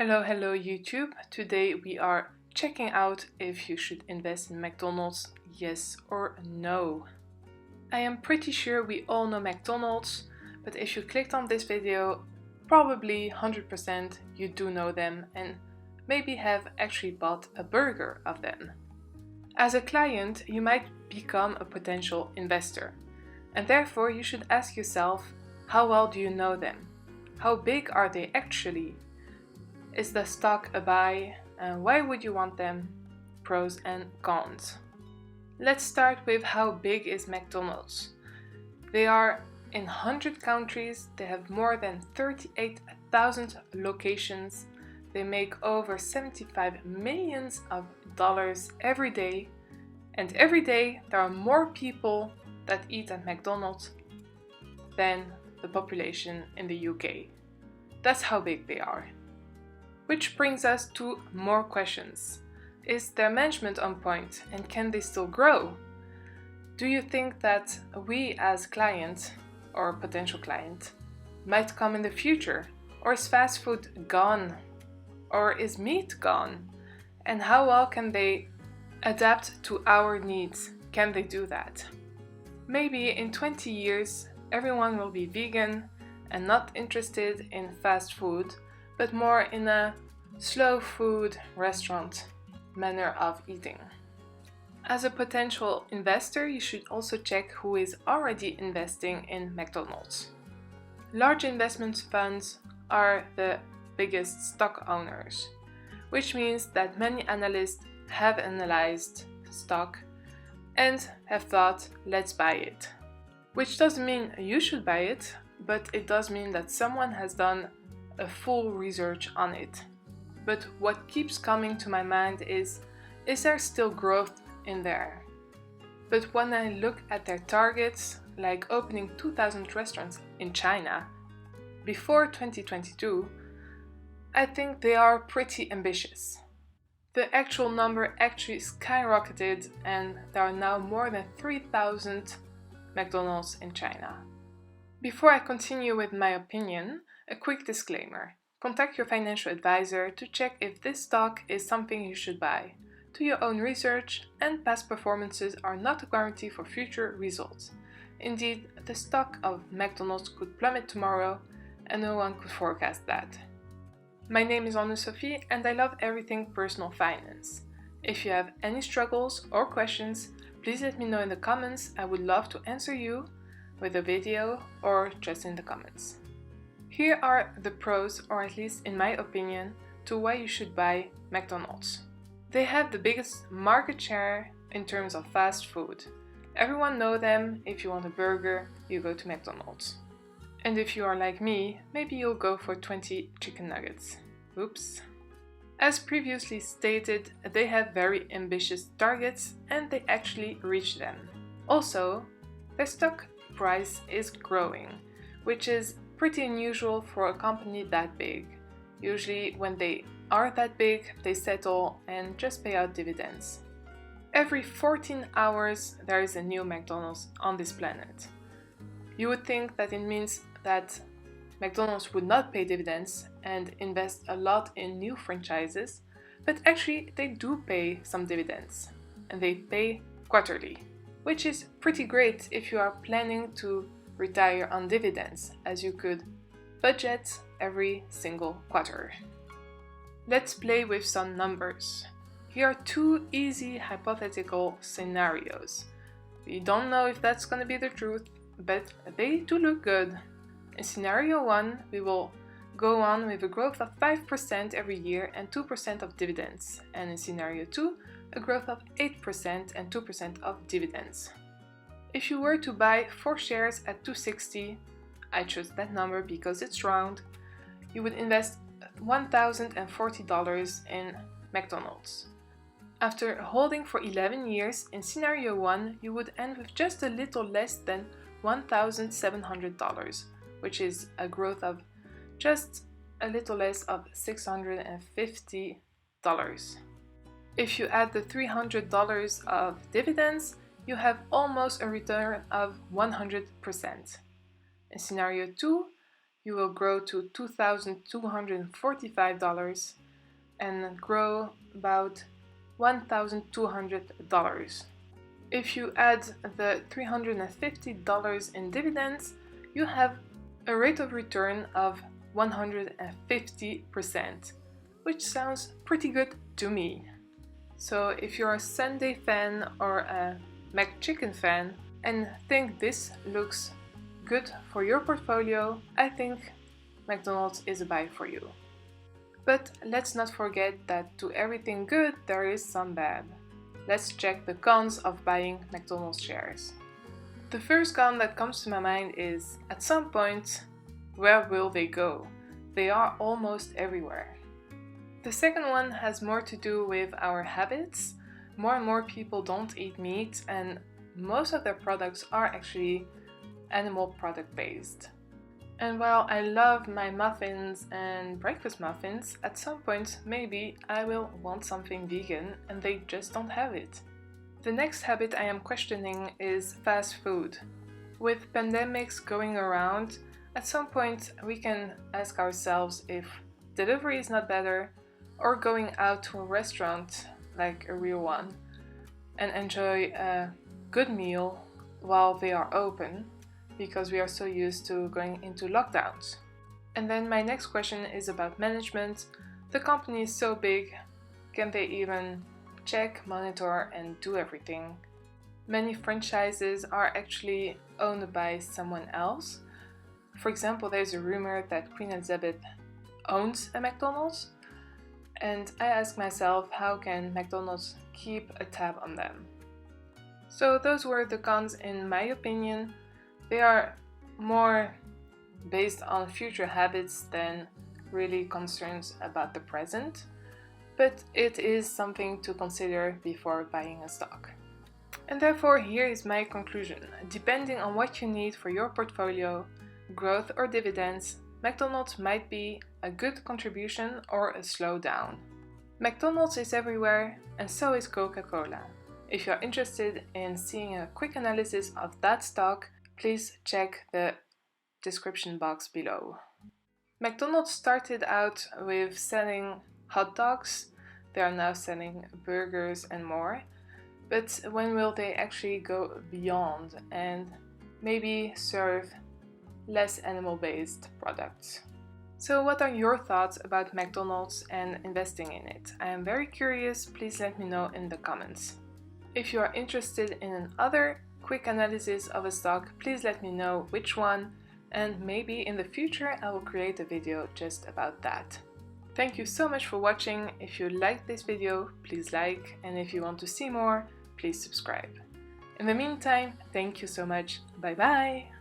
Hello YouTube. Today we are checking out if you should invest in McDonald's, yes or no. I am pretty sure we all know McDonald's, but if you clicked on this video, probably 100% you do know them and maybe have actually bought a burger of them. As a client, you might become a potential investor, and therefore you should ask yourself, how well do you know them? How big are they actually? Is the stock a buy? And why would you want them? Pros and cons. Let's start with how big is McDonald's. They are in 100 countries, they have more than 38,000 locations, they make over $75 million every day, and every day there are more people that eat at McDonald's than the population in the UK. That's how big they are. Which brings us to more questions. Is their management on point and can they still grow? Do you think that we as client or potential client might come in the future? Or is fast food gone? Or is meat gone? And how well can they adapt to our needs? Can they do that? Maybe in 20 years everyone will be vegan and not interested in fast food, but more in a slow food restaurant manner of eating. As a potential investor, you should also check who is already investing in McDonald's. Large investment funds are the biggest stock owners, which means that many analysts have analyzed stock and have thought, let's buy it. Which doesn't mean you should buy it, but it does mean that someone has done a full research on it. But what keeps coming to my mind is there still growth in there? But when I look at their targets, like opening 2,000 restaurants in China before 2022, I think they are pretty ambitious. The actual number actually skyrocketed and there are now more than 3,000 McDonald's in China. Before I continue with my opinion, a quick disclaimer. Contact your financial advisor to check if this stock is something you should buy. Do your own research, and past performances are not a guarantee for future results. Indeed, the stock of McDonald's could plummet tomorrow, and no one could forecast that. My name is Anne-Sophie, and I love everything personal finance. If you have any struggles or questions, please let me know in the comments. I would love to answer you with a video or just in the comments. Here are the pros, or at least in my opinion, to why you should buy McDonald's. They have the biggest market share in terms of fast food. Everyone knows them. If you want a burger, you go to McDonald's. And if you are like me, maybe you'll go for 20 chicken nuggets. Oops. As previously stated, they have very ambitious targets and they actually reach them. Also, their stock price is growing, which is pretty unusual for a company that big. Usually when they are that big, they settle and just pay out dividends. Every 14 hours there is a new McDonald's on this planet. You would think that it means that McDonald's would not pay dividends and invest a lot in new franchises, but actually they do pay some dividends and they pay quarterly, which is pretty great if you are planning to retire on dividends, as you could budget every single quarter. Let's play with some numbers. Here are two easy hypothetical scenarios. We don't know if that's going to be the truth, but they do look good. In scenario 1, we will go on with a growth of 5% every year and 2% of dividends. And in scenario 2, a growth of 8% and 2% of dividends. If you were to buy 4 shares at $2.60, I chose that number because it's round, you would invest $1,040 in McDonald's. After holding for 11 years, in scenario 1, you would end with just a little less than $1,700, which is a growth of just a little less of $650. If you add the $300 of dividends, you have almost a return of 100%. In scenario 2, you will grow to $2,245 and grow about $1,200. If you add the $350 in dividends, you have a rate of return of 150%, which sounds pretty good to me. So if you're a Sunday fan or a McChicken fan and think this looks good for your portfolio, I think McDonald's is a buy for you. But let's not forget that to everything good there is some bad. Let's check the cons of buying McDonald's shares. The first con that comes to my mind is, at some point, where will they go? They are almost everywhere. The second one has more to do with our habits. More and more people don't eat meat, and most of their products are actually animal product based. And while I love my muffins and breakfast muffins, at some point maybe I will want something vegan and they just don't have it. The next habit I am questioning is fast food. With pandemics going around, at some point we can ask ourselves if delivery is not better, or going out to a restaurant, like a real one, and enjoy a good meal while they are open, because we are so used to going into lockdowns. And then my next question is about management. The company is so big, can they even check, monitor, and do everything? Many franchises are actually owned by someone else. For example, there's a rumor that Queen Elizabeth owns a McDonald's, and I ask myself, how can McDonald's keep a tab on them? So those were the cons in my opinion. They are more based on future habits than really concerns about the present, but it is something to consider before buying a stock. And therefore, here is my conclusion. Depending on what you need for your portfolio, growth or dividends, McDonald's might be a good contribution or a slowdown. McDonald's is everywhere, and so is Coca-Cola. If you're interested in seeing a quick analysis of that stock, please check the description box below. McDonald's started out with selling hot dogs. They are now selling burgers and more. But when will they actually go beyond and maybe serve less animal-based products? So what are your thoughts about McDonald's and investing in it? I am very curious. Please let me know in the comments. If you are interested in another quick analysis of a stock, please let me know which one, and maybe in the future I will create a video just about that. Thank you so much for watching. If you liked this video, please like, and if you want to see more, please subscribe. In the meantime, thank you so much. Bye bye!